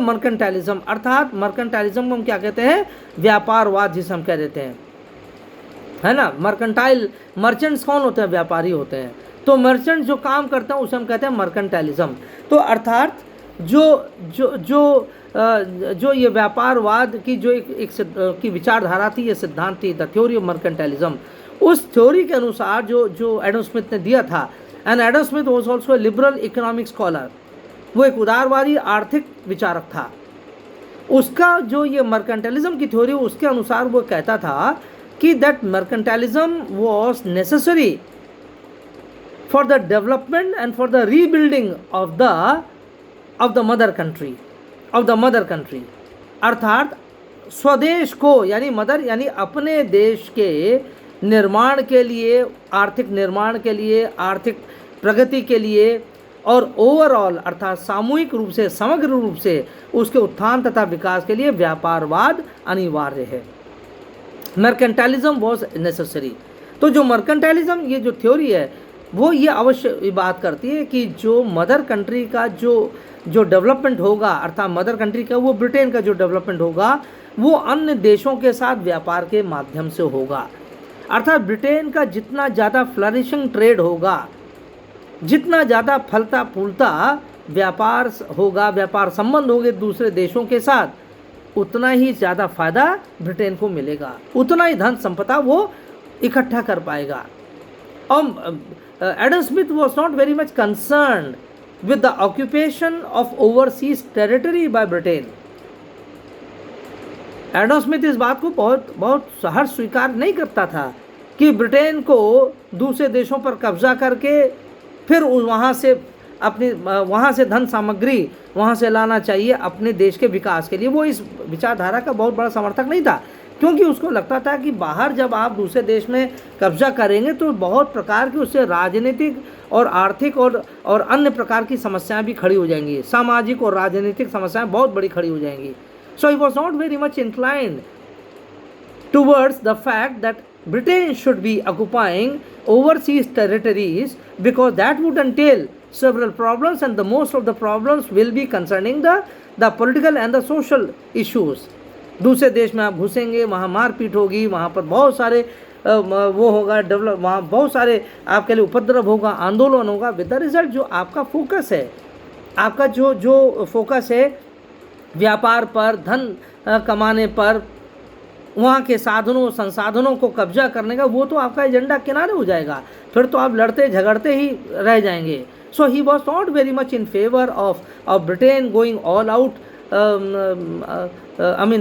मर्केंटाइलिज्म, अर्थात मर्केंटाइलिज्म को हम क्या कहते हैं, व्यापारवाद जिसे हम कह देते हैं, है ना। मर्केंटाइल, मर्चेंट्स कौन होते हैं, व्यापारी होते हैं, तो मर्चेंट जो काम करते हैं उसे हम कहते हैं मर्केंटाइलिज्म। तो अर्थात जो जो जो जो ये व्यापारवाद की जो एक की विचारधारा थी, ये सिद्धांत थी, द थ्योरी ऑफ मर्केंटाइलिज्म, उस थ्योरी के अनुसार जो एडम स्मिथ ने दिया था, and Adam Smith was also a liberal economic scholar, वो एक उदारवादी आर्थिक विचारक था। उसका जो ये मर्केंटाइलिज्म की थ्योरी, उसके अनुसार वो कहता था कि that mercantilism was necessary for the development and for the rebuilding of the mother country, अर्थात स्वदेश को, यानी मदर यानी अपने देश के निर्माण के लिए, आर्थिक निर्माण के लिए, आर्थिक प्रगति के लिए, और ओवरऑल अर्थात सामूहिक रूप से, समग्र रूप से उसके उत्थान तथा विकास के लिए व्यापारवाद अनिवार्य है। मर्केंटाइलिज्म वॉज नेसेसरी। तो जो मर्केंटाइलिज्म, ये जो थ्योरी है, वो ये अवश्य बात करती है कि जो मदर कंट्री का जो डेवलपमेंट होगा, अर्थात मदर कंट्री का, वो ब्रिटेन का जो डेवलपमेंट होगा, वो अन्य देशों के साथ व्यापार के माध्यम से होगा। अर्थात ब्रिटेन का जितना ज़्यादा फ्लरिशिंग ट्रेड होगा, जितना ज़्यादा फलता फूलता व्यापार होगा, व्यापार संबंध होंगे दूसरे देशों के साथ, उतना ही ज़्यादा फायदा ब्रिटेन को मिलेगा, उतना ही धन संपदा वो इकट्ठा कर पाएगा। Adam Smith was not very much concerned with the occupation of overseas territory by Britain. Adam Smith इस बात को बहुत सहर्ष स्वीकार नहीं करता था कि ब्रिटेन को दूसरे देशों पर कब्जा करके फिर वहाँ से धन सामग्री वहाँ से लाना चाहिए अपने देश के विकास के लिए। वो इस विचारधारा का बहुत बड़ा समर्थक नहीं था, क्योंकि उसको लगता था कि बाहर जब आप दूसरे देश में कब्जा करेंगे तो बहुत प्रकार की उससे राजनीतिक और आर्थिक और अन्य प्रकार की समस्याएं भी खड़ी हो जाएंगी, सामाजिक और राजनीतिक समस्याएं बहुत बड़ी खड़ी हो जाएंगी। So he was not very much inclined towards the fact that Britain should be occupying overseas territories, because that would entail several problems, and the most of the problems will be concerning the political and the social issues. दूसरे देश में आप घुसेंगे, वहाँ मारपीट होगी, वहाँ पर बहुत सारे वो होगा डेवलप, वहाँ बहुत सारे आपके लिए उपद्रव होगा, आंदोलन होगा, विद द रिजल्ट जो आपका फोकस है, आपका जो फोकस है व्यापार पर, धन कमाने पर, वहाँ के संसाधनों को कब्जा करने का, वो तो आपका एजेंडा किनारे हो जाएगा, फिर तो आप लड़ते झगड़ते ही रह जाएंगे। So he was not very much in favour of Britain going all out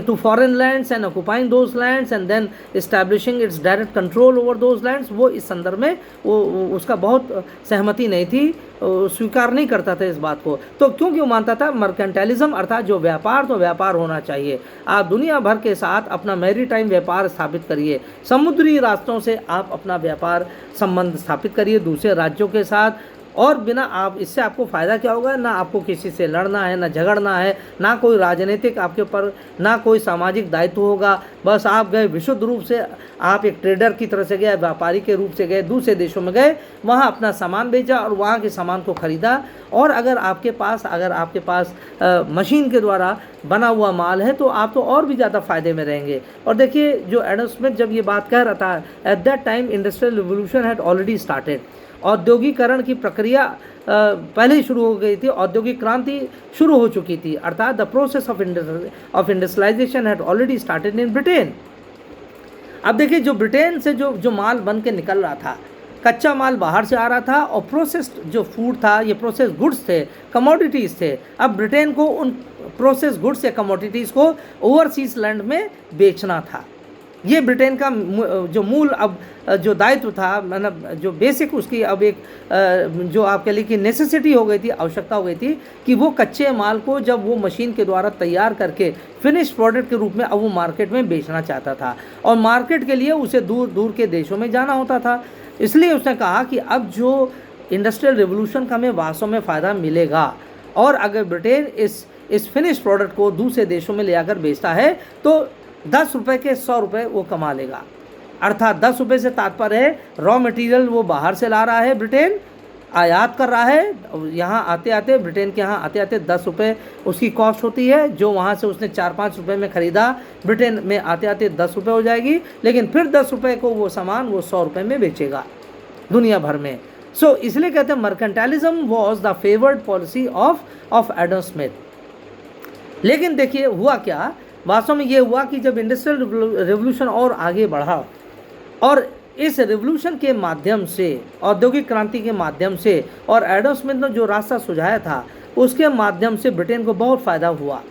to foreign lands and occupying those lands and then establishing its direct control over those lands। वो इस संदर्भ में वो उसका बहुत सहमति नहीं थी, स्वीकार नहीं करता था इस बात को। तो क्योंकि वो मानता था मर्केंटाइलिज्म अर्थात जो व्यापार, तो व्यापार होना चाहिए। आप दुनिया भर के साथ अपना मैरीटाइम व्यापार स्थापित करिए, समुद्री रास्तों से आप अपना व्यापार संबंध स्थापित करिए दूसरे राज्यों के साथ, और बिना आप, इससे आपको फ़ायदा क्या होगा, ना आपको किसी से लड़ना है, ना झगड़ना है, ना कोई राजनीतिक आपके ऊपर, ना कोई सामाजिक दायित्व होगा। बस आप गए विशुद्ध रूप से, आप एक ट्रेडर की तरह से गए, व्यापारी के रूप से गए, दूसरे देशों में गए, वहाँ अपना सामान बेचा और वहाँ के सामान को ख़रीदा। और अगर आपके पास मशीन के द्वारा बना हुआ माल है तो आप तो और भी ज़्यादा फ़ायदे में रहेंगे। और देखिए, जो एडम स्मिथ जब ये बात कह रहा था, at that time industrial revolution had already started. औद्योगिकरण की प्रक्रिया पहले ही शुरू हो गई थी, औद्योगिक क्रांति शुरू हो चुकी थी, अर्थात the process of industrialisation had already started in Britain. अब देखिए, जो ब्रिटेन से जो माल बन के निकल रहा था, कच्चा माल बाहर से आ रहा था, और प्रोसेस्ड जो फूड था, ये प्रोसेस गुड्स थे, कमोडिटीज़ थे। अब ब्रिटेन को उन प्रोसेस गुड्स या कमोडिटीज़ को ओवरसीज लैंड में बेचना था। ये ब्रिटेन का जो मूल अब जो दायित्व था, मतलब जो बेसिक उसकी अब एक जो आपके लिए कि नेसेसिटी हो गई थी, आवश्यकता हो गई थी कि वो कच्चे माल को जब वो मशीन के द्वारा तैयार करके फिनिश प्रोडक्ट के रूप में अब वो मार्केट में बेचना चाहता था, और मार्केट के लिए उसे दूर दूर के देशों में जाना होता था। इसलिए उसने कहा कि अब जो इंडस्ट्रियल रिवोल्यूशन का हमें वास्तव में फ़ायदा मिलेगा, और अगर ब्रिटेन इस फिनिश प्रोडक्ट को दूसरे देशों में ले आकर बेचता है तो 10 रुपये के 100 रुपये वो कमा लेगा। अर्थात 10 रुपये से तात्पर्य है रॉ मटेरियल वो बाहर से ला रहा है ब्रिटेन, आयात कर रहा है, यहाँ आते आते ब्रिटेन के यहाँ आते आते 10 रुपये उसकी कॉस्ट होती है, जो वहाँ से उसने 4-5 रुपये में ख़रीदा ब्रिटेन में आते आते 10 रुपये हो जाएगी, लेकिन फिर 10 रुपये को वो सामान वो 100 रुपये में बेचेगा दुनिया भर में। सो इसलिए कहते हैं mercantilism was the favoured policy of Adam Smith. लेकिन देखिए हुआ क्या, वास्तव में ये हुआ कि जब इंडस्ट्रियल रेवोल्यूशन और आगे बढ़ा और इस रेवोल्यूशन के माध्यम से, औद्योगिक क्रांति के माध्यम से और एडम स्मिथ ने जो रास्ता सुझाया था उसके माध्यम से ब्रिटेन को बहुत फ़ायदा हुआ।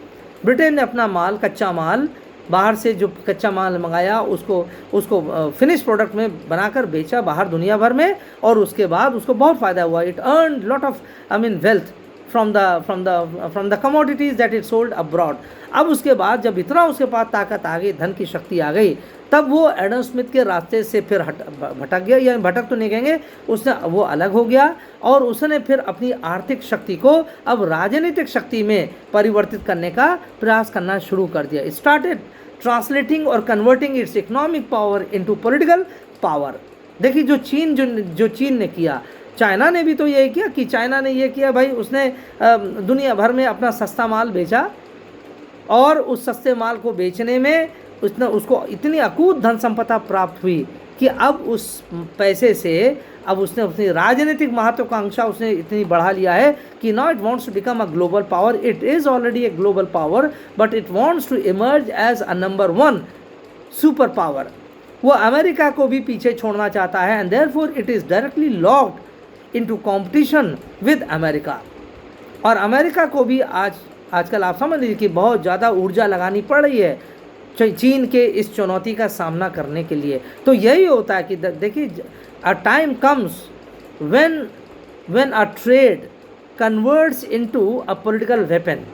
ब्रिटेन ने अपना माल, कच्चा माल बाहर से जो कच्चा माल मंगाया उसको फिनिश प्रोडक्ट में बनाकर बेचा बाहर दुनिया भर में, और उसके बाद उसको बहुत फ़ायदा हुआ। It earn lot of wealth from the commodities that it sold abroad. अब उसके बाद जब इतना उसके पास ताकत आ गई, धन की शक्ति आ गई, तब वो एडम स्मिथ के रास्ते से फिर भटक गया, या भटक तो नहीं कहेंगे, उसने वो अलग हो गया और उसने फिर अपनी आर्थिक शक्ति को अब राजनीतिक शक्ति में परिवर्तित करने का प्रयास करना शुरू कर दिया। स्टार्टेड ट्रांसलेटिंग और converting it's economic power into political power. देखिए जो चीन ने किया, चाइना ने भी तो यही किया कि चाइना ने ये किया भाई, उसने दुनिया भर में अपना सस्ता माल बेचा और उस सस्ते माल को बेचने में उसको इतनी अकूत धन संपदा प्राप्त हुई कि अब उस पैसे से अब उसने अपनी राजनीतिक महत्वाकांक्षा उसने इतनी बढ़ा लिया है कि now it wants to become a global power. It is already a global power but it wants to emerge as a number 1 super power. वो अमेरिका को भी पीछे छोड़ना चाहता है and therefore it is directly locked into competition with America. और America को भी आजकल आप समझ लीजिए कि बहुत ज़्यादा ऊर्जा लगानी पड़ रही है चीन के इस चुनौती का सामना करने के लिए। तो यही होता है कि देखिए, a time comes when a trade converts into a political weapon.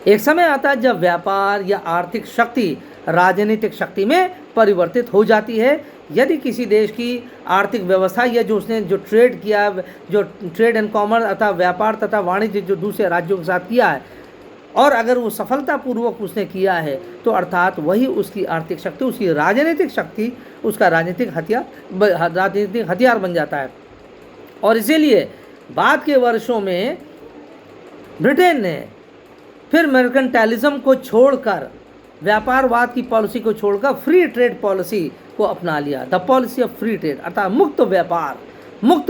एक समय आता है जब व्यापार या आर्थिक शक्ति राजनीतिक शक्ति में परिवर्तित हो जाती है। यदि किसी देश की आर्थिक व्यवस्था या जो उसने जो ट्रेड किया, जो ट्रेड एंड कॉमर्स अर्थात व्यापार तथा वाणिज्य जो दूसरे राज्यों के साथ किया है, और अगर वो सफलतापूर्वक उसने किया है तो अर्थात वही उसकी आर्थिक शक्ति, उसकी राजनीतिक शक्ति, उसका राजनीतिक हथियार बन जाता है। और इसीलिए बाद के वर्षों में ब्रिटेन ने फिर मर्केंटाइलिज्म को छोड़कर, व्यापारवाद की पॉलिसी को छोड़कर फ्री ट्रेड पॉलिसी को अपना लिया। The policy of free trade अर्थात मुक्त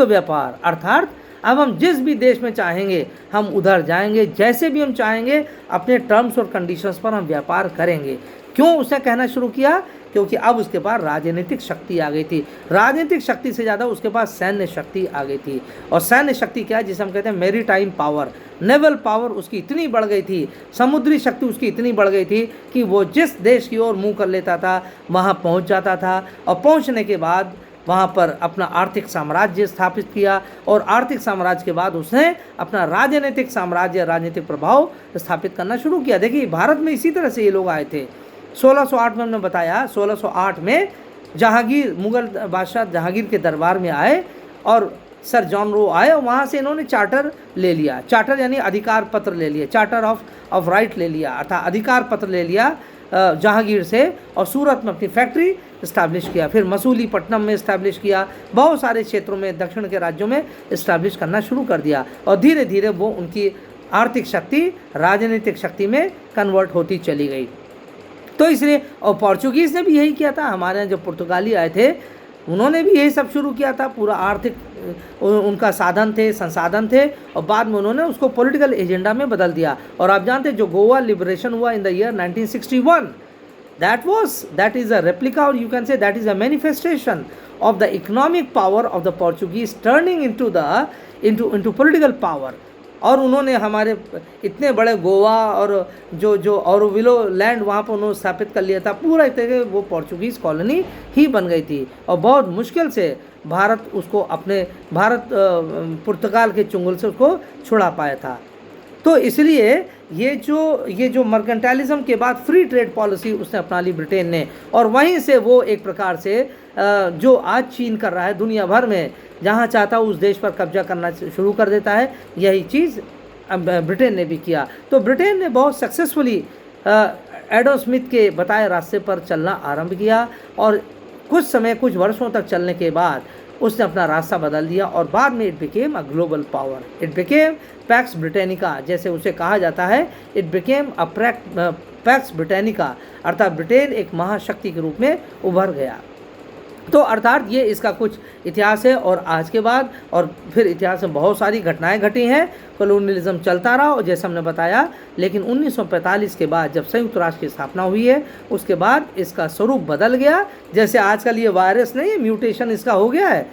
व्यापार अर्थात अब हम जिस भी देश में चाहेंगे हम उधर जाएंगे, जैसे भी हम चाहेंगे अपने टर्म्स और कंडीशंस पर हम व्यापार करेंगे। क्यों उसने कहना शुरू किया? क्योंकि अब उसके पास राजनीतिक शक्ति आ गई थी। राजनीतिक शक्ति से ज़्यादा उसके पास सैन्य शक्ति आ गई थी। और सैन्य शक्ति क्या है? जिसे हम कहते हैं मैरीटाइम पावर, नेवल पावर उसकी इतनी बढ़ गई थी, समुद्री शक्ति उसकी इतनी बढ़ गई थी कि वो जिस देश की ओर मुँह कर लेता था वहाँ पहुँच जाता था, और पहुँचने के बाद वहाँ पर अपना आर्थिक साम्राज्य स्थापित किया, और आर्थिक साम्राज्य के बाद उसने अपना राजनीतिक साम्राज्य, राजनीतिक प्रभाव स्थापित करना शुरू किया। देखिए भारत में इसी तरह से ये लोग आए थे। 1608 में हमने बताया, 1608 में जहांगीर, मुगल बादशाह जहांगीर के दरबार में आए और सर जॉन रो आए, और वहाँ से इन्होंने चार्टर ले लिया। चार्टर यानी अधिकार पत्र ले लिया, चार्टर ऑफ राइट ले लिया, अर्थात अधिकार पत्र ले लिया जहांगीर से, और सूरत में अपनी फैक्ट्री इस्टेब्लिश किया। फिर मसूलीपट्टनम में इस्टेब्लिश किया, बहुत सारे क्षेत्रों में दक्षिण के राज्यों में इस्टेब्लिश करना शुरू कर दिया, और धीरे धीरे वो उनकी आर्थिक शक्ति राजनीतिक शक्ति में कन्वर्ट होती चली गई। तो इसलिए, और पोर्चुगीज़ ने भी यही किया था। हमारे यहाँ जो पुर्तगाली आए थे उन्होंने भी यही सब शुरू किया था। पूरा आर्थिक उनका साधन थे, संसाधन थे, और बाद में उन्होंने उसको पॉलिटिकल एजेंडा में बदल दिया। और आप जानते हैं जो गोवा लिबरेशन हुआ इन the year 1961, that is a replica, or you can say that is a manifestation of the economic power of the Portuguese turning into political power। और उन्होंने हमारे इतने बड़े गोवा और जो ऑरोविलो लैंड वहाँ पर उन्होंने स्थापित कर लिया था, पूरा एक तरह वो पोर्चुगीज़ कॉलोनी ही बन गई थी, और बहुत मुश्किल से भारत उसको अपने पुर्तगाल के चुंगल से उसको छुड़ा पाया था। तो इसलिए ये जो मर्केंटाइलिज्म के बाद फ्री ट्रेड पॉलिसी उसने अपना ली ब्रिटेन ने, और वहीं से वो एक प्रकार से जो आज चीन कर रहा है दुनिया भर में, जहाँ चाहता उस देश पर कब्जा करना शुरू कर देता है। यही चीज़ ब्रिटेन ने भी किया। तो ब्रिटेन ने बहुत सक्सेसफुली एडम स्मिथ के बताए रास्ते पर चलना आरंभ किया, और कुछ वर्षों तक चलने के बाद उसने अपना रास्ता बदल दिया और बाद में it became a global power, it became PACS Britannica, जैसे उसे कहा जाता है, it became a PACS Britannica, अर्थात ब्रिटेन एक महाशक्ति के रूप में उभर गया। तो अर्थात ये इसका कुछ इतिहास है। और आज के बाद और फिर इतिहास में बहुत सारी घटनाएं घटी हैं, कॉलोनियलिज्म चलता रहा और जैसे हमने बताया, लेकिन 1945 के बाद जब संयुक्त राष्ट्र की स्थापना हुई है उसके बाद इसका स्वरूप बदल गया। जैसे आजकल ये वायरस नहीं है, म्यूटेशन इसका हो गया है,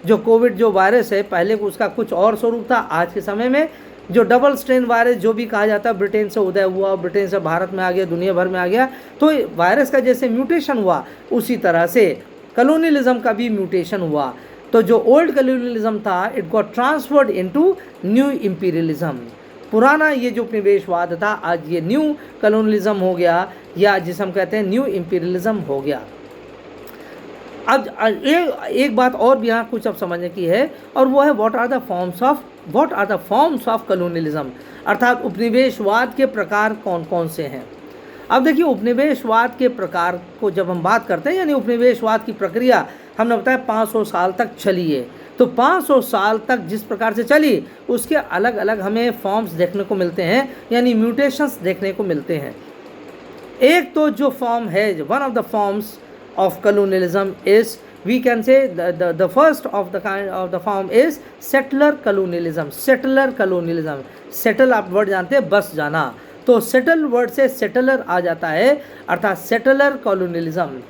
जो कोविड जो वायरस है पहले उसका कुछ और स्वरूप था, आज के समय में जो डबल स्ट्रेन वायरस जो भी कहा जाता है, ब्रिटेन से उदय हुआ, ब्रिटेन से भारत में आ गया, दुनिया भर में आ गया, तो वायरस का जैसे म्यूटेशन हुआ उसी तरह से कॉलोनियलिज्म का भी म्यूटेशन हुआ। तो जो ओल्ड कॉलोनियलिज्म था it got transferred into new imperialism, पुराना ये जो उपनिवेशवाद था आज ये न्यू कॉलोनियलिज्म हो गया, या जिसे हम कहते हैं न्यू इंपीरियलिज्म हो गया। अब एक बात और भी यहाँ कुछ अब समझने की है, और वो है what are the forms of colonialism, अर्थात उपनिवेशवाद के प्रकार कौन कौन से हैं। अब देखिए, उपनिवेशवाद के प्रकार को जब हम बात करते हैं, यानी उपनिवेशवाद की प्रक्रिया हमने बताया 500 साल तक चली है, तो 500 साल तक जिस प्रकार से चली उसके अलग अलग हमें फॉर्म्स देखने को मिलते हैं, यानी म्यूटेशंस देखने को मिलते हैं। एक तो जो फॉर्म है, one of the forms of colonialism is, we can say the first of the kind of the form is settler colonialism. Settler colonialism, settle आप वर्ड जानते हैं, बस जाना, तो सेटल वर्ड से सेटलर आ जाता है, अर्थात सेटलर कॉलोनियलिज्म।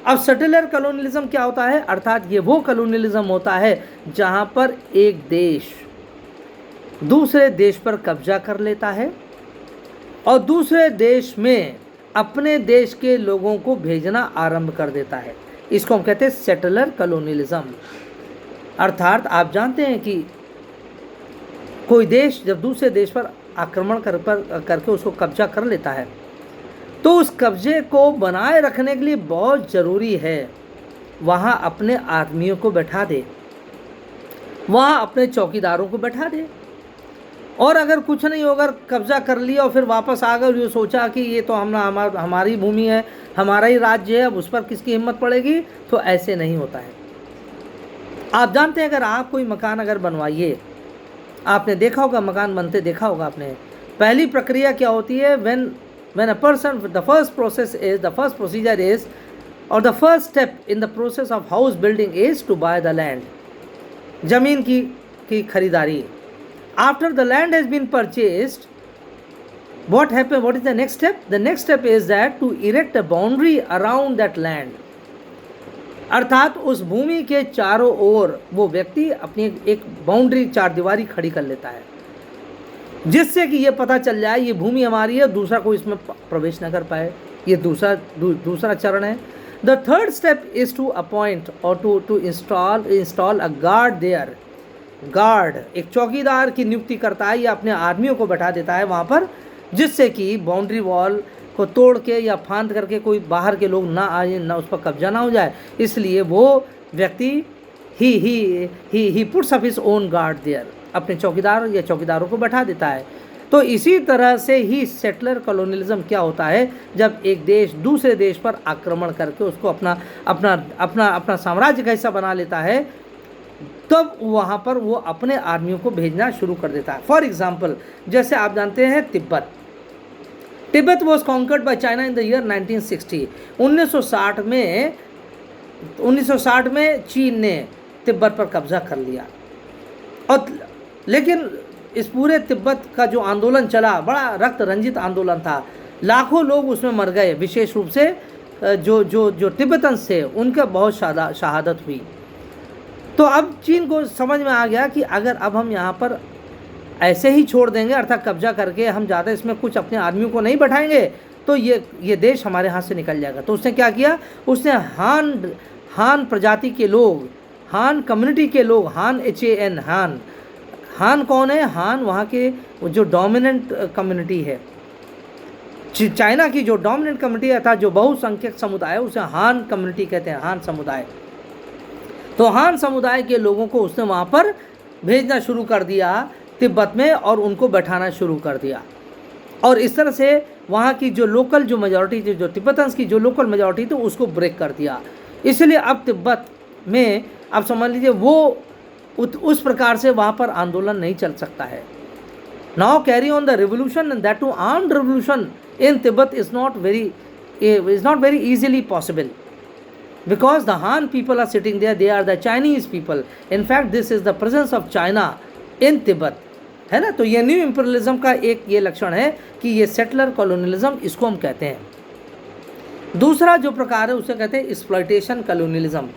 अब सेटलर कॉलोनियलिज्म क्या होता है, अर्थात ये वो कॉलोनियलिज्म होता है जहाँ पर एक देश दूसरे देश पर कब्जा कर लेता है और दूसरे देश में अपने देश के लोगों को भेजना आरंभ कर देता है, इसको हम कहते हैं सेटलर कॉलोनियलिज्म। अर्थात आप जानते हैं कि कोई देश जब दूसरे देश पर आक्रमण करके उसको कब्जा कर लेता है तो उस कब्जे को बनाए रखने के लिए बहुत ज़रूरी है वहाँ अपने आदमियों को बैठा दे, वहाँ अपने चौकीदारों को बैठा दे, और अगर कुछ नहीं होगा, कब्जा कर लिया और फिर वापस आ गए, ये सोचा कि ये तो हमारी भूमि है, हमारा ही राज्य है, अब उस पर किसकी हिम्मत पड़ेगी, तो ऐसे नहीं होता है। आप जानते हैं, अगर आप कोई मकान अगर बनवाइए, आपने देखा होगा मकान बनते देखा होगा आपने, पहली प्रक्रिया क्या होती है, when a person, the first procedure is, or the first step in the process of house building is to buy the land, ज़मीन की खरीदारी। After the land has been purchased, what happens? What is the next step? The next step is that to erect a boundary around that land, अर्थात उस भूमि के चारों ओर वो व्यक्ति अपनी एक बाउंड्री, चार दीवारी खड़ी कर लेता है, जिससे कि ये पता चल जाए ये भूमि हमारी है, दूसरा कोई इसमें प्रवेश न कर पाए। ये दूसरा चरण है। The third step is to appoint और to install a guard there. Guard एक चौकीदार की नियुक्ति करता है या अपने आदमियों को बैठा देता है वहाँ पर, जिससे कि बाउंड्री वॉल को तोड़ के या फांद करके कोई बाहर के लोग ना आए, ना उस पर कब्जा ना हो जाए। इसलिए वो व्यक्ति ही puts up his own guard there, अपने चौकीदार या चौकीदारों को बैठा देता है। तो इसी तरह से ही सेटलर कॉलोनियलिज्म क्या होता है, जब एक देश दूसरे देश पर आक्रमण करके उसको अपना साम्राज्य का हिस्सा बना लेता है, तब वहाँ पर वो अपने आदमियों को भेजना शुरू कर देता है। फॉर एग्जाम्पल, जैसे आप जानते हैं Tibet was conquered by China in the year 1960। 1960 में चीन ने तिब्बत पर कब्जा कर लिया, और लेकिन इस पूरे तिब्बत का जो आंदोलन चला बड़ा रक्त रंजित आंदोलन था, लाखों लोग उसमें मर गए, विशेष रूप से जो तिब्बतन्स थे उनका बहुत शहादत हुई। तो अब चीन को समझ में आ गया कि अगर अब हम यहाँ पर ऐसे ही छोड़ देंगे, अर्थात कब्जा करके हम ज़्यादा इसमें कुछ अपने आदमियों को नहीं बैठाएंगे, तो ये देश हमारे हाथ से निकल जाएगा। तो उसने क्या किया, उसने हान प्रजाति के लोग, हान कम्युनिटी के लोग, हान कौन है, हान वहाँ के जो डोमिनेंट कम्युनिटी है, चाइना की जो डोमिनेंट कम्युनिटी है, अर्थात जो बहुसंख्यक समुदाय है, उसे हान कम्युनिटी कहते हैं, हान समुदाय। तो हान समुदाय के लोगों को उसने वहाँ पर भेजना शुरू कर दिया तिब्बत में, और उनको बैठाना शुरू कर दिया, और इस तरह से वहाँ की जो लोकल जो मेजॉरिटी थी, जो तिब्बतन्स की जो लोकल मेजॉरिटी थी, उसको ब्रेक कर दिया। इसलिए अब तिब्बत में आप समझ लीजिए वो उस प्रकार से वहाँ पर आंदोलन नहीं चल सकता है। Now carry on the revolution and that too armed revolution in Tibet is not very easily possible because the Han people are sitting there, they are the Chinese people. In fact, this is the presence of China in Tibet, है ना। तो ये new imperialism का एक ये लक्षण है कि ये सेटलर कॉलोनियलिज्म, इसको हम कहते हैं। दूसरा जो प्रकार है उसे कहते हैं एक्सप्लॉयटेशन कॉलोनियलिज्म।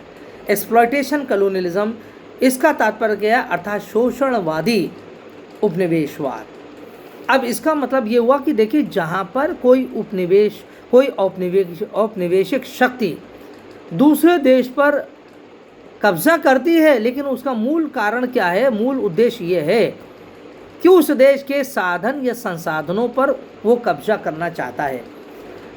एक्सप्लॉयटेशन कॉलोनियलिज्म, इसका तात्पर्य क्या है, अर्थात शोषणवादी उपनिवेशवाद। अब इसका मतलब ये हुआ कि देखिए जहाँ पर कोई औपनिवेशिक शक्ति दूसरे देश पर कब्जा करती है, लेकिन उसका मूल कारण क्या है, मूल उद्देश्य ये है कि उस देश के साधन या संसाधनों पर वो कब्जा करना चाहता है,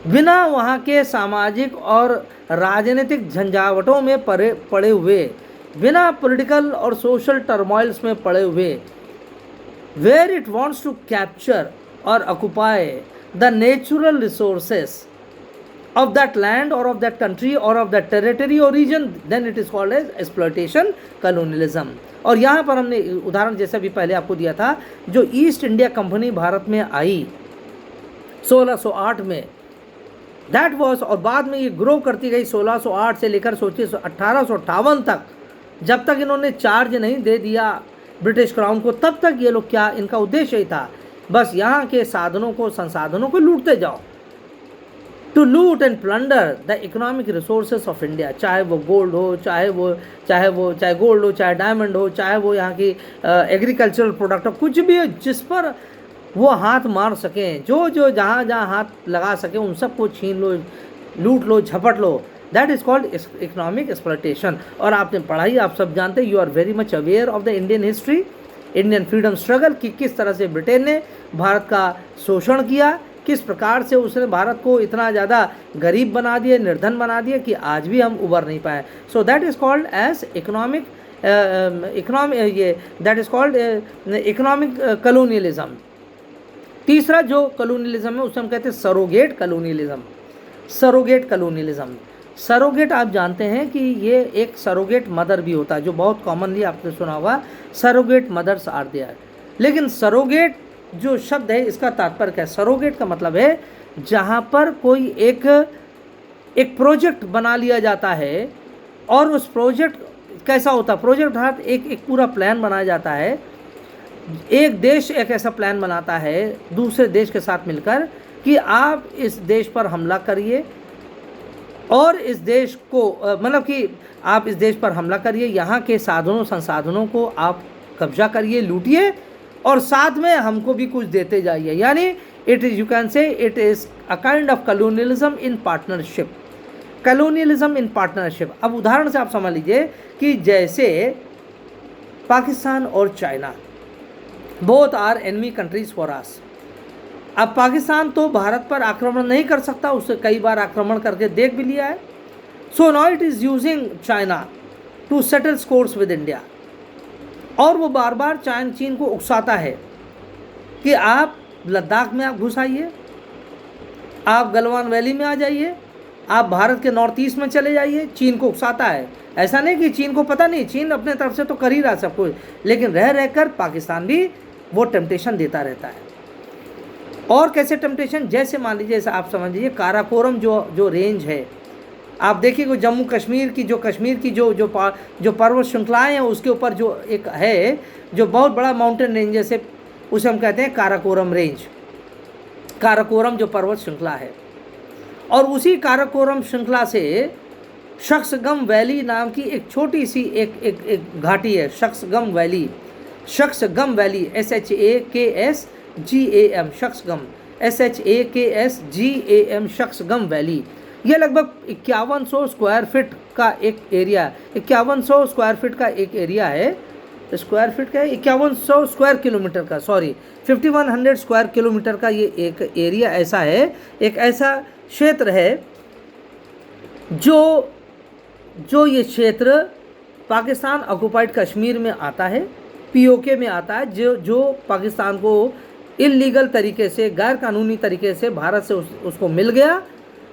बिना वहाँ के सामाजिक और राजनीतिक झंझावटों में पड़े हुए, बिना पॉलिटिकल और सोशल टर्मोइल्स में पड़े हुए, where it wants to capture or occupy the natural resources of that land or of that country or of that territory or region, then it is called as exploitation colonialism। और यहाँ पर हमने उदाहरण जैसा भी पहले आपको दिया था, जो ईस्ट इंडिया कंपनी भारत में आई 1608 में, दैट वॉज, और बाद में ये ग्रो करती गई 1608 से लेकर सोचिए 1858 तक, जब तक इन्होंने चार्ज नहीं दे दिया ब्रिटिश क्राउन को, तब तक ये लोग क्या, इनका उद्देश्य ही था बस यहाँ के साधनों को, संसाधनों को लूटते जाओ, टू लूट and plunder the economic resources of India, चाहे वो गोल्ड हो, चाहे गोल्ड हो, चाहे डायमंड हो, चाहे वो यहाँ की एग्रीकल्चरल प्रोडक्ट हो, कुछ भी हो जिस पर वो हाथ मार सकें, जो जहाँ हाथ लगा सके उन सबको छीन लो, लूट लो, झपट लो। That is called economic exploitation. और आपने पढ़ाई, आप सब जानते हैं, you are very much aware of the Indian history, Indian freedom struggle, कि किस तरह से ब्रिटेन ने भारत का शोषण किया, किस प्रकार से उसने भारत को इतना ज़्यादा गरीब बना दिया, निर्धन बना दिया कि आज भी हम उबर नहीं पाए। So that is called as economic colonialism. तीसरा जो कलोनियलिज्म है उसे हम कहते हैं surrogate colonialism. Surrogate colonialism, surrogate आप जानते हैं कि ये एक सरोगेट मदर भी होता है, जो बहुत कॉमनली आपने सुना होगा, सरोगेट मदर्स आर देयर। लेकिन सरोगेट जो शब्द है इसका तात्पर्य क्या है? सरोगेट का मतलब है जहाँ पर कोई एक प्रोजेक्ट बना लिया जाता है, और उस प्रोजेक्ट कैसा होता है, प्रोजेक्ट अर्थात एक पूरा प्लान बनाया जाता है। एक देश एक ऐसा प्लान बनाता है दूसरे देश के साथ मिलकर कि आप इस देश पर हमला करिए, और इस देश को मतलब कि आप इस देश पर हमला करिए, यहाँ के साधनों संसाधनों को आप कब्जा करिए, लूटिए, और साथ में हमको भी कुछ देते जाइए। यानी it is, you can say it is a kind of colonialism in partnership. Colonialism in partnership. अब उदाहरण से आप समझ लीजिए कि जैसे पाकिस्तान और China, both are enemy countries for us. अब पाकिस्तान तो भारत पर आक्रमण नहीं कर सकता, उससे कई बार आक्रमण करके देख भी लिया है। So now it is using China to settle scores with India, और वो बार बार चीन को उकसाता है कि आप लद्दाख में आप घुस आइए, आप गलवान वैली में आ जाइए, आप भारत के नॉर्थ ईस्ट में चले जाइए। चीन को उकसाता है। ऐसा नहीं कि चीन को पता नहीं, चीन अपने तरफ से तो कर ही रहा सब कुछ, लेकिन रह रहकर पाकिस्तान भी वो टेम्पटेशन देता रहता है। और कैसे टेम्पटेशन? जैसे मान लीजिए, जैसे आप समझ लीजिए काराकोरम जो रेंज है, आप देखिए कि जम्मू कश्मीर की जो पर्वत श्रृंखलाएँ हैं उसके ऊपर जो एक है, जो बहुत बड़ा माउंटेन रेंज, जैसे उसे हम कहते हैं काराकोरम रेंज, काराकोरम जो पर्वत श्रृंखला है। और उसी काराकोरम श्रृंखला से शख्सगम वैली नाम की एक छोटी सी एक घाटी है, शख्सगम वैली, SHAKSGAM, शख्सगम, SHAKSGAM, शख्सगम वैली। ये लगभग 5100 स्क्वायर फीट का एक एरिया, 5100 स्क्वायर फीट का एक एरिया है, स्क्वायर फीट का 5100 स्क्वायर किलोमीटर का, सॉरी 5100 स्क्वायर किलोमीटर का ये एक एरिया ऐसा है, एक ऐसा क्षेत्र है जो ये क्षेत्र पाकिस्तान ऑक्युपाइड कश्मीर में आता है, POK में आता है, जो पाकिस्तान को इल्लीगल तरीके से, गैर कानूनी तरीके से भारत से उसको मिल गया,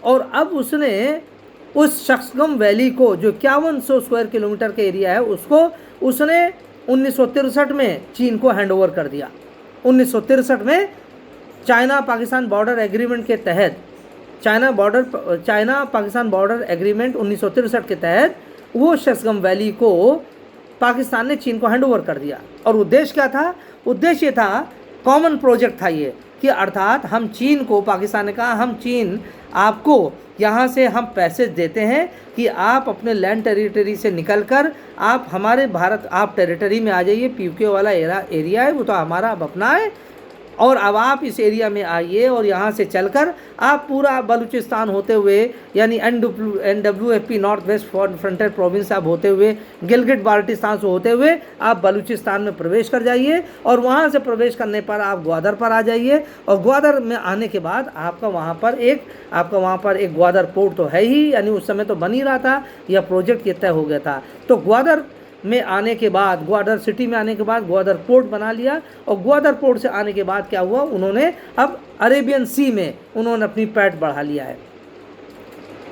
और अब उसने उस शक्सगम वैली को जो 5100 स्क्वायर किलोमीटर का एरिया है उसको उसने 1963 में चीन को हैंडओवर कर दिया। 1963 में चाइना पाकिस्तान बॉर्डर एग्रीमेंट के तहत, चाइना पाकिस्तान बॉर्डर एग्रीमेंट 1963 के तहत वो शक्सगम वैली को पाकिस्तान ने चीन को हैंडओवर कर दिया। और उद्देश्य क्या था? उद्देश्य था, कॉमन प्रोजेक्ट था ये, कि अर्थात हम चीन को, पाकिस्तान ने कहा हम चीन आपको यहाँ से हम पैसेज देते हैं कि आप अपने लैंड टेरिटरी से निकलकर आप हमारे भारत, आप टेरिटरी में आ जाइए, पीयूके वाला एरिया है वो तो हमारा अब अपना है, और अब आप इस एरिया में आइए और यहाँ से चलकर आप पूरा बलूचिस्तान होते हुए, यानी NWFP north west frontier province आप होते हुए, गिलगिट बाल्टिस्तान से होते हुए आप बलूचिस्तान में प्रवेश कर जाइए, और वहाँ से प्रवेश करने पर आप ग्वादर पर आ जाइए, और ग्वादर में आने के बाद आपका वहाँ पर एक ग्वादर पोर्ट तो है ही, यानी उस समय तो बन ही रहा था, यह प्रोजेक्ट ये तय हो गया था। तो ग्वादर में आने के बाद, ग्वादर सिटी में आने के बाद ग्वादर पोर्ट बना लिया, और ग्वादर पोर्ट से आने के बाद क्या हुआ, उन्होंने अब अरेबियन सी में उन्होंने अपनी पैठ बढ़ा लिया है।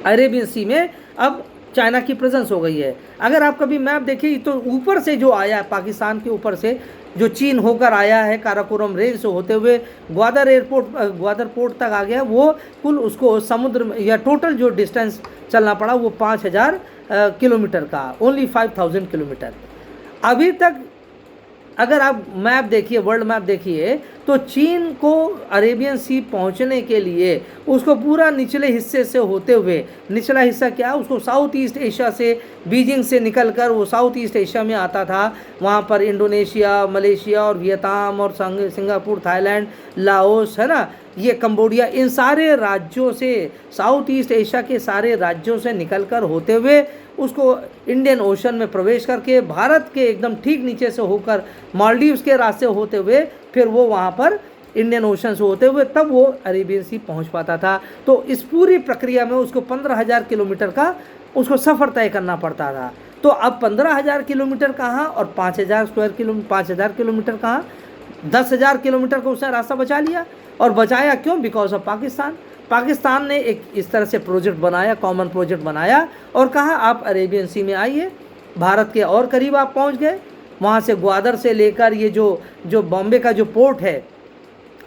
अरेबियन सी में अब चाइना की प्रेजेंस हो गई है। अगर आप कभी मैप देखिए तो ऊपर से जो आया है, पाकिस्तान के ऊपर से जो चीन होकर आया है, काराकोरम रेंज से होते हुए ग्वादर पोर्ट तक आ गया, वो कुल उसको समुद्र या टोटल जो डिस्टेंस चलना पड़ा वो 5000 किलोमीटर का, ओनली 5000 किलोमीटर। अभी तक अगर आप मैप देखिए, वर्ल्ड मैप देखिए, तो चीन को अरेबियन सी पहुंचने के लिए उसको पूरा निचले हिस्से से होते हुए, निचला हिस्सा क्या, उसको साउथ ईस्ट एशिया से, बीजिंग से निकलकर वो साउथ ईस्ट एशिया में आता था। वहाँ पर इंडोनेशिया, मलेशिया और वियतनाम और सिंगापुर, थाईलैंड, लाओस, है ना, ये कंबोडिया, इन सारे राज्यों से, साउथ ईस्ट एशिया के सारे राज्यों से निकलकर होते हुए उसको इंडियन ओशन में प्रवेश करके भारत के एकदम ठीक नीचे से होकर मालदीव्स के रास्ते होते हुए फिर वो वहाँ पर इंडियन ओशन से होते हुए तब वो अरेबियन सी पहुँच पाता था। तो इस पूरी प्रक्रिया में उसको 15,000 किलोमीटर का उसको सफ़र तय करना पड़ता था। तो अब 15,000 किलोमीटर कहाँ और 5,000 किलोमीटर कहाँ, 10,000 किलोमीटर का उसने रास्ता बचा लिया। और बचाया क्यों? बिकॉज ऑफ पाकिस्तान ने एक इस तरह से प्रोजेक्ट बनाया, कॉमन प्रोजेक्ट बनाया, और कहा आप अरेबियन सी में आइए, भारत के और करीब आप पहुंच गए। वहाँ से ग्वादर से लेकर ये जो बॉम्बे का जो पोर्ट है,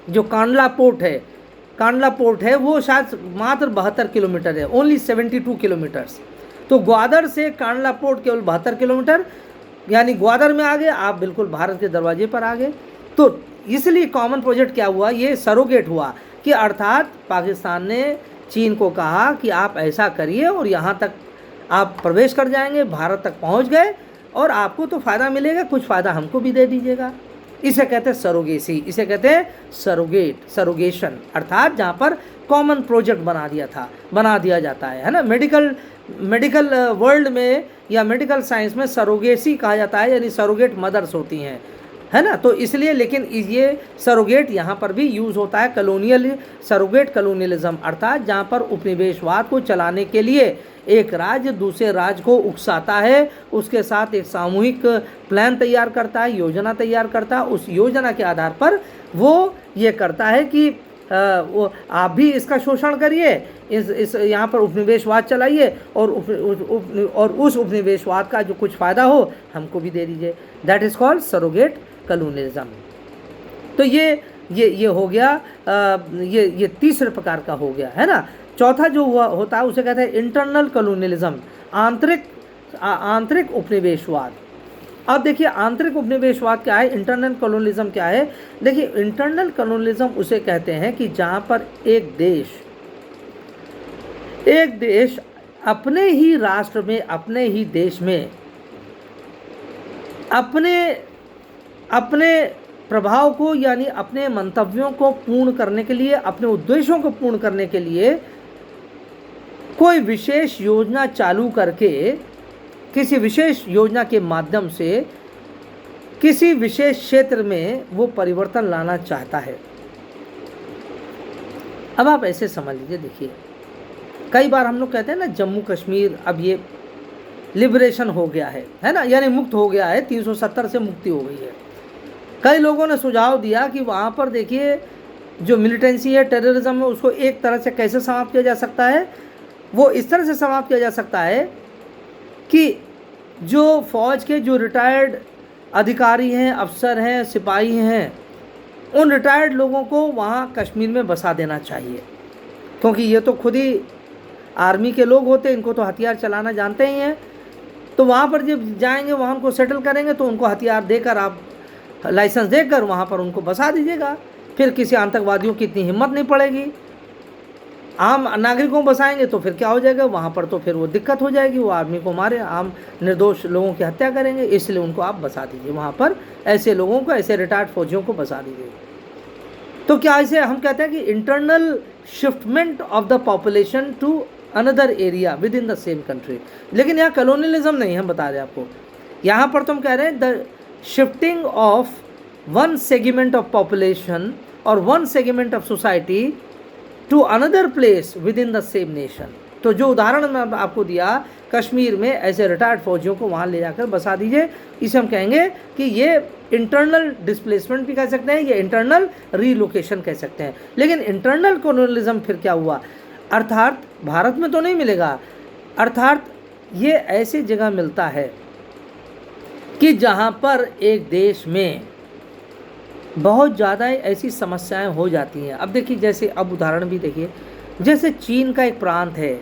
जो कांडला पोर्ट है वो शायद मात्र 72 किलोमीटर है, ओनली 72 किलोमीटर्स। तो ग्वादर से कांडला पोर्ट केवल 72 किलोमीटर, यानी ग्वादर में आ गए आप, बिल्कुल भारत के दरवाजे पर आ गए। तो इसलिए कॉमन प्रोजेक्ट क्या हुआ, ये सरोगेट हुआ कि अर्थात पाकिस्तान ने चीन को कहा कि आप ऐसा करिए और यहाँ तक आप प्रवेश कर जाएंगे, भारत तक पहुँच गए और आपको तो फ़ायदा मिलेगा, कुछ फ़ायदा हमको भी दे दीजिएगा। इसे कहते हैं सरोगेसी, इसे कहते हैं सरोगेशन, अर्थात जहाँ पर कॉमन प्रोजेक्ट बना दिया जाता है ना। मेडिकल वर्ल्ड में या मेडिकल साइंस में सरोगेसी कहा जाता है, यानी सरोगेट मदर्स होती हैं, है ना। तो इसलिए, लेकिन ये सरोगेट यहाँ पर भी यूज़ होता है, सरोगेट कलोनियलिज्म, अर्थात जहाँ पर उपनिवेशवाद को चलाने के लिए एक राज्य दूसरे राज्य को उकसाता है, उसके साथ एक सामूहिक प्लान तैयार करता है, योजना तैयार करता है, उस योजना के आधार पर वो ये करता है कि वो आप भी इसका शोषण करिए, इस यहाँ पर उपनिवेशवाद चलाइए और उस उपनिवेशवाद का जो कुछ फ़ायदा हो हमको भी दे दीजिए। That is called surrogate colonialism. तो ये हो गया, ये तीसरे प्रकार का हो गया, है ना। चौथा जो होता है उसे कहते हैं इंटरनल कलोनियलिज्म, आंतरिक उपनिवेशवाद। अब देखिए आंतरिक उपनिवेशवाद क्या है, इंटरनल कलोनियलिज्म क्या है। देखिए इंटरनल कलोनियलिज्म उसे कहते हैं कि जहाँ पर एक देश अपने ही राष्ट्र में, अपने ही देश में अपने प्रभाव को, यानी अपने मंतव्यों को पूर्ण करने के लिए, अपने उद्देश्यों को पूर्ण करने के लिए कोई विशेष योजना चालू करके, किसी विशेष योजना के माध्यम से किसी विशेष क्षेत्र में वो परिवर्तन लाना चाहता है। अब आप ऐसे समझ लीजिए, देखिए कई बार हम लोग कहते हैं ना जम्मू कश्मीर अब ये लिबरेशन हो गया है ना, यानी मुक्त हो गया है, 370 से मुक्ति हो गई है। कई लोगों ने सुझाव दिया कि वहाँ पर देखिए जो मिलिटेंसी है, टेररिज्म है, उसको एक तरह से कैसे समाप्त किया जा सकता है, वो इस तरह से समाप्त किया जा सकता है कि जो फौज के जो रिटायर्ड अधिकारी हैं, अफसर हैं, सिपाही हैं, उन रिटायर्ड लोगों को वहाँ कश्मीर में बसा देना चाहिए, क्योंकि ये तो खुद ही आर्मी के लोग होते हैं, इनको तो हथियार चलाना जानते ही हैं। तो वहाँ पर जब जाएंगे, वहाँ उनको सेटल करेंगे, तो उनको हथियार देकर, आप लाइसेंस देकर वहाँ पर उनको बसा दीजिएगा। फिर किसी आतंकवादियों की इतनी हिम्मत नहीं पड़ेगी। आम नागरिकों को बसाएंगे तो फिर क्या हो जाएगा, वहाँ पर तो फिर वो दिक्कत हो जाएगी, वो आदमी को मारे, आम निर्दोष लोगों की हत्या करेंगे। इसलिए उनको आप बसा दीजिए वहाँ पर, ऐसे लोगों को, ऐसे रिटायर्ड फौजियों को बसा दीजिए। तो क्या इसे हम कहते हैं कि internal shiftment of the population to another area within the same country. लेकिन यहाँ कॉलोनियलिज्म नहीं, हम बता रहे हैं आपको। यहाँ पर तो हम कह रहे हैं the shifting of one segment of population और one segment of society to another place within the same nation. तो जो उदाहरण मैंने आपको दिया, कश्मीर में ऐसे रिटायर्ड फौजियों को वहाँ ले जाकर बसा दीजिए, इसे हम कहेंगे कि ये इंटरनल डिस्प्लेसमेंट भी कह सकते हैं, ये इंटरनल रीलोकेशन कह सकते हैं। लेकिन इंटरनल कॉलोनियलिज्म फिर क्या हुआ, अर्थात भारत में तो नहीं मिलेगा, अर्थात ये ऐसी जगह मिलता है कि जहाँ पर एक देश में बहुत ज़्यादा ऐसी समस्याएं हो जाती हैं। अब देखिए, जैसे अब उदाहरण भी देखिए, जैसे चीन का एक प्रांत है,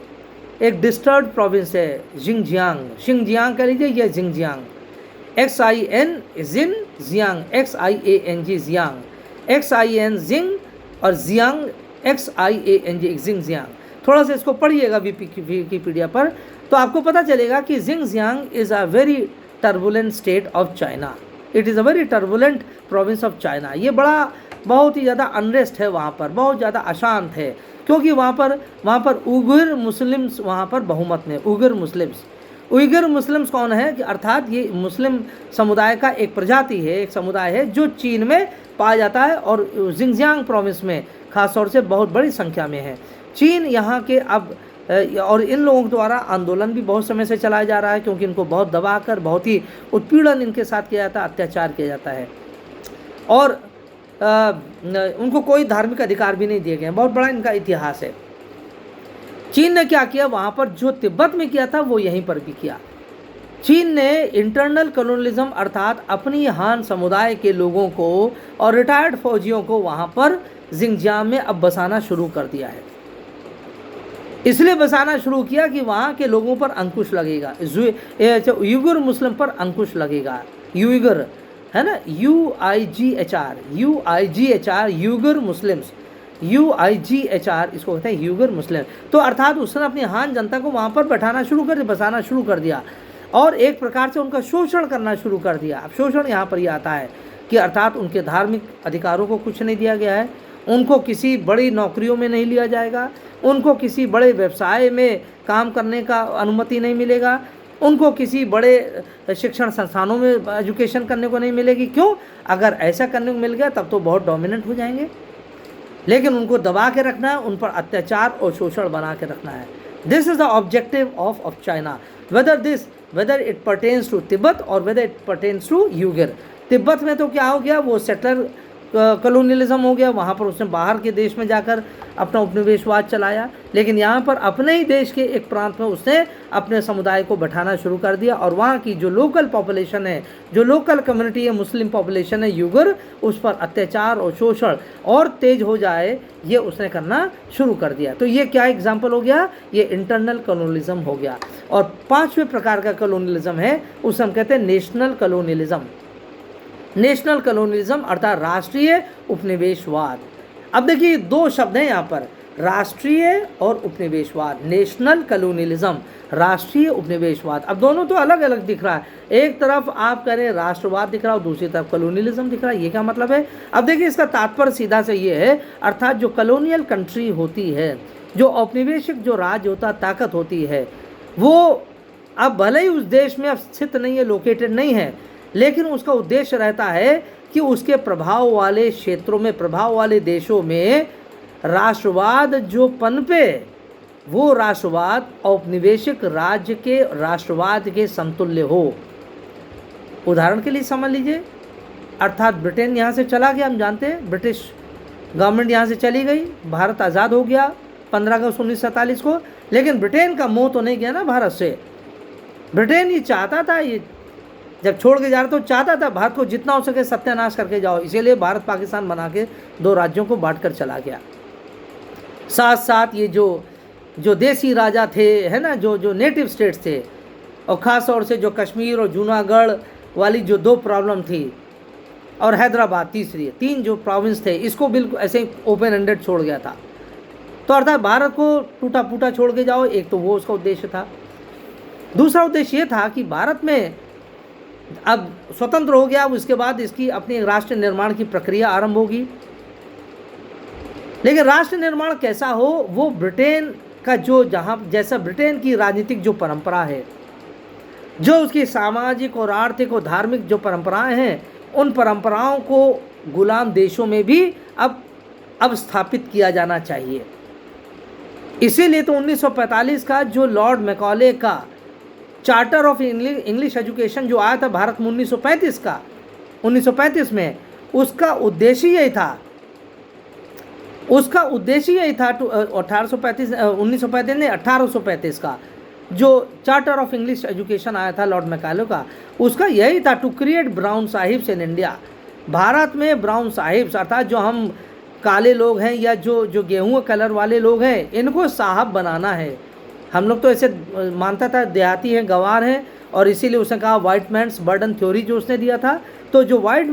एक डिस्टर्ब प्रोविंस है, जिंगजियांग, शिंगजियांग कह लीजिए, या जिंगजियांग, XIN जिन जियांग, XIANG जियांग, XIN जिंग और जियांग XIANG जिंगजियांग। थोड़ा सा इसको पढ़िएगा विकिपीडिया पर, तो आपको पता चलेगा कि Xinjiang is a very turbulent state of China. It is a very turbulent province of China. ये बहुत ही ज़्यादा अनरेस्ट है वहाँ पर, बहुत ज़्यादा अशांत है, क्योंकि वहाँ पर उइगर मुस्लिम्स वहाँ पर बहुमत में। उइगर मुस्लिम्स कौन है कि अर्थात ये मुस्लिम समुदाय का एक प्रजाति है, एक समुदाय है जो चीन में पाया जाता है और जिंगजियांग प्रोविंस में खासतौर से बहुत बड़ी संख्या में है। चीन यहाँ के अब और इन लोगों द्वारा आंदोलन भी बहुत समय से चलाया जा रहा है, क्योंकि इनको बहुत दबाकर, बहुत ही उत्पीड़न इनके साथ किया जाता है, अत्याचार किया जाता है, और उनको कोई धार्मिक अधिकार भी नहीं दिए गए। बहुत बड़ा इनका इतिहास है। चीन ने क्या किया, वहाँ पर जो तिब्बत में किया था वो यहीं पर भी किया। चीन ने इंटरनल कॉलोनियलिज्म अर्थात अपनी हान समुदाय के लोगों को और रिटायर्ड फौजियों को वहाँ पर जिंगजियांग में अब बसाना शुरू कर दिया है। इसलिए बसाना शुरू किया कि वहाँ के लोगों पर अंकुश लगेगा, उइगर मुस्लिम पर अंकुश लगेगा। उइगर है ना, UIGHR, उइगर मुस्लिम्स, UIGHR इसको कहते हैं उइगर मुस्लिम। तो अर्थात उसने अपनी हान जनता को वहाँ पर बसाना शुरू कर दिया और एक प्रकार से उनका शोषण करना शुरू कर दिया। अब शोषण यहाँ पर ही आता है कि अर्थात उनके धार्मिक अधिकारों को कुछ नहीं दिया गया है, उनको किसी बड़ी नौकरियों में नहीं लिया जाएगा, उनको किसी बड़े व्यवसाय में काम करने का अनुमति नहीं मिलेगा, उनको किसी बड़े शिक्षण संस्थानों में एजुकेशन करने को नहीं मिलेगी। क्यों? अगर ऐसा करने को मिल गया तब तो बहुत डोमिनेंट हो जाएंगे, लेकिन उनको दबा के रखना है, उन पर अत्याचार और शोषण बना के रखना है। This is the objective of China, whether it pertains to Tibet और whether it pertains to Uyghur. Tibet में तो क्या हो गया, वो सेटलर कॉलोनियलिज्म हो गया, वहाँ पर उसने बाहर के देश में जाकर अपना उपनिवेशवाद चलाया, लेकिन यहाँ पर अपने ही देश के एक प्रांत में उसने अपने समुदाय को बैठाना शुरू कर दिया और वहाँ की जो लोकल पॉपुलेशन है, जो लोकल कम्युनिटी है, मुस्लिम पॉपुलेशन है उइगर, उस पर अत्याचार और शोषण और तेज हो जाए ये उसने करना शुरू कर दिया। तो ये क्या एग्जाम्पल हो गया, ये इंटरनल कॉलोनियलिज्म हो गया। और पाँचवें प्रकार का कॉलोनियलिज्म है, उसे हम कहते हैं नेशनल कॉलोनियलिज्म। नेशनल कॉलोनियलिज्म अर्थात राष्ट्रीय उपनिवेशवाद। अब देखिए दो शब्द हैं यहाँ पर, राष्ट्रीय और उपनिवेशवाद। नेशनल कॉलोनियलिज्म, राष्ट्रीय उपनिवेशवाद। अब दोनों तो अलग अलग दिख रहा है, एक तरफ आप कह रहे हैं राष्ट्रवाद दिख रहा है और दूसरी तरफ कॉलोनियलिज्म दिख रहा है। ये क्या मतलब है? अब देखिए इसका तात्पर्य सीधा से ये है, अर्थात जो कॉलोनियल कंट्री होती है, जो औपनिवेशिक जो राज्य होता, ताकत होती है, वो अब भले ही उस देश में अब स्थित नहीं है, लोकेटेड नहीं है, लेकिन उसका उद्देश्य रहता है कि उसके प्रभाव वाले क्षेत्रों में, प्रभाव वाले देशों में राष्ट्रवाद जो पनपे, वो राष्ट्रवाद औपनिवेशिक राज्य के राष्ट्रवाद के समतुल्य हो। उदाहरण के लिए समझ लीजिए, अर्थात ब्रिटेन यहाँ से चला गया, हम जानते हैं ब्रिटिश गवर्नमेंट यहाँ से चली गई, भारत आज़ाद हो गया 15 अगस्त 1947 को, लेकिन ब्रिटेन का मोह तो नहीं गया ना भारत से। ब्रिटेन ये चाहता था, ये जब छोड़ के जा रहा तो चाहता था भारत को जितना हो सके सत्यानाश करके जाओ, इसीलिए भारत पाकिस्तान बना के 2 राज्यों को बांट कर चला गया। साथ साथ ये जो देसी राजा थे, है ना, जो नेटिव स्टेट्स थे, और ख़ास तौर से जो कश्मीर और जूनागढ़ वाली जो 2 प्रॉब्लम थी, और हैदराबाद तीसरी, 3 जो प्रोविंस थे, इसको बिल्कुल ऐसे ही ओपन एंडेड छोड़ गया था। तो अर्थात भारत को टूटा फूटा छोड़ के जाओ, एक तो वो उसका उद्देश्य था। दूसरा उद्देश्य ये था कि भारत में अब स्वतंत्र हो गया, अब उसके बाद इसकी अपनी राष्ट्र निर्माण की प्रक्रिया आरंभ होगी। लेकिन राष्ट्र निर्माण कैसा हो, वो ब्रिटेन का जैसा ब्रिटेन की राजनीतिक जो परंपरा है, जो उसकी सामाजिक और आर्थिक और धार्मिक जो परंपराएं हैं, उन परंपराओं को गुलाम देशों में भी अब स्थापित किया जाना चाहिए। इसीलिए तो 1945 का जो लॉर्ड मैकॉले का चार्टर ऑफ इंग्लिश एजुकेशन जो आया था भारत में 1935 में, उसका उद्देश्य यही था 1835 का जो चार्टर ऑफ इंग्लिश एजुकेशन आया था लॉर्ड मैकाले का, उसका यही था to create brown sahibs in India. Bharat में ब्राउन साहिब्स अर्थात जो हम काले लोग हैं या जो गेहूं कलर वाले लोग हैं, इनको साहब बनाना है। हम लोग तो ऐसे मानता था देहाती हैं, गंवार हैं, और इसीलिए उसने कहा वाइट मैन्स बर्डन थ्योरी जो उसने दिया था। तो जो वाइट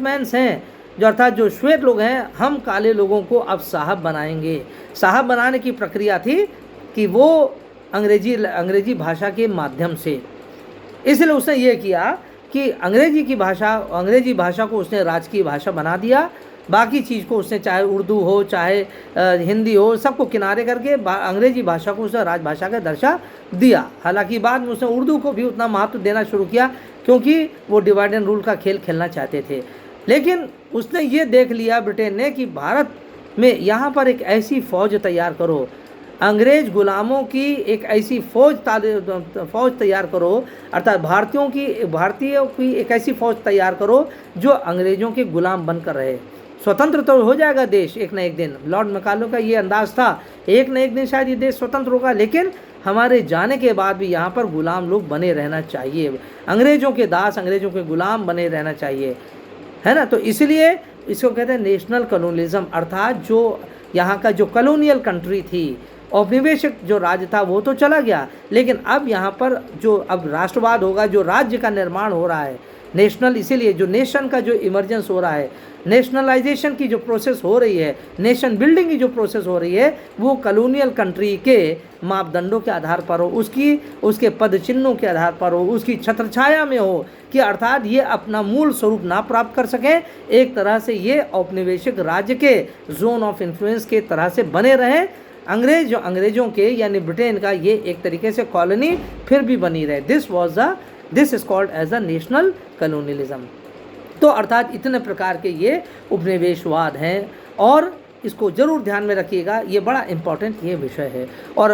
मैन्स हैं, जो अर्थात जो श्वेत लोग हैं, हम काले लोगों को अब साहब बनाएंगे। साहब बनाने की प्रक्रिया थी कि वो अंग्रेजी भाषा के माध्यम से, इसलिए उसने ये किया कि अंग्रेजी भाषा को उसने राजकीय भाषा बना दिया। बाकी चीज़ को उसने, चाहे उर्दू हो चाहे हिंदी हो, सबको किनारे करके अंग्रेजी भाषा को उसने राजभाषा का दर्जा दिया। हालांकि बाद में उसने उर्दू को भी उतना महत्व देना शुरू किया, क्योंकि वो डिवाइड एंड रूल का खेल खेलना चाहते थे। लेकिन उसने ये देख लिया ब्रिटेन ने कि भारत में यहाँ पर एक ऐसी फ़ौज तैयार करो, अंग्रेज गुलामों की एक ऐसी फ़ौज तैयार करो, अर्थात भारतीयों की एक ऐसी फ़ौज तैयार करो जो अंग्रेज़ों के गुलाम बनकर रहे। स्वतंत्र तो हो जाएगा देश एक न एक दिन, लॉर्ड मैकाले का ये अंदाज था, एक न एक दिन शायद ये देश स्वतंत्र होगा, लेकिन हमारे जाने के बाद भी यहाँ पर गुलाम लोग बने रहना चाहिए, अंग्रेज़ों के दास, अंग्रेज़ों के गुलाम बने रहना चाहिए, है ना। तो इसलिए इसको कहते हैं नेशनल कॉलोनियलिज्म, अर्थात जो यहाँ का जो कॉलोनियल कंट्री थी, औपनिवेशिक जो राज्य था वो तो चला गया, लेकिन अब यहाँ पर जो अब राष्ट्रवाद होगा, जो राज्य का निर्माण हो रहा है नेशनल, इसीलिए जो नेशन का जो इमर्जेंस हो रहा है, नेशनलाइजेशन की जो प्रोसेस हो रही है, नेशन बिल्डिंग की जो प्रोसेस हो रही है, वो कॉलोनियल कंट्री के मापदंडों के आधार पर हो, उसके पद चिन्हों के आधार पर हो, उसकी छत्रछाया में हो, कि अर्थात ये अपना मूल स्वरूप ना प्राप्त कर सकें, एक तरह से ये औपनिवेशिक राज्य के जोन ऑफ इन्फ्लुएंस के तरह से बने रहें। अंग्रेजों के यानी ब्रिटेन का ये एक तरीके से कॉलोनी फिर भी बनी रहे। This is called as a national colonialism. तो अर्थात इतने प्रकार के ये उपनिवेशवाद हैं, और इसको जरूर ध्यान में रखिएगा, ये बड़ा इम्पॉर्टेंट ये विषय है। और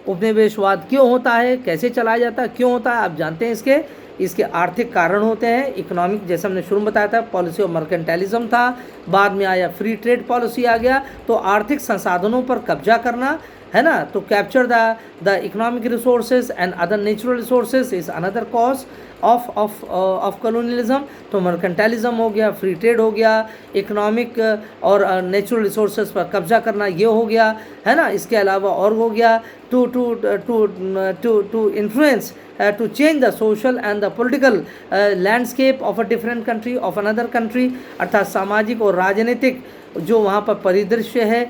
उपनिवेशवाद क्यों होता है, कैसे चलाया जाता है, क्यों होता है, आप जानते हैं इसके आर्थिक कारण होते हैं। इकोनॉमिक, जैसे हमने शुरू में बताया था, पॉलिसी ऑफ मर्केंटाइलिज्म था, बाद में आया फ्री ट्रेड पॉलिसी आ गया, तो आर्थिक संसाधनों पर कब्जा करना, है ना। तो capture the economic resources and other natural resources is another cause of colonialism. तो मर्केंटाइलिज्म हो गया, फ्री ट्रेड हो गया, इकोनॉमिक और नेचुरल रिसोर्सेज पर कब्जा करना ये हो गया, है ना। इसके अलावा और हो गया to influence to change the social and the political landscape of a different country, of another country, अर्थात सामाजिक और राजनीतिक जो वहाँ पर परिदृश्य है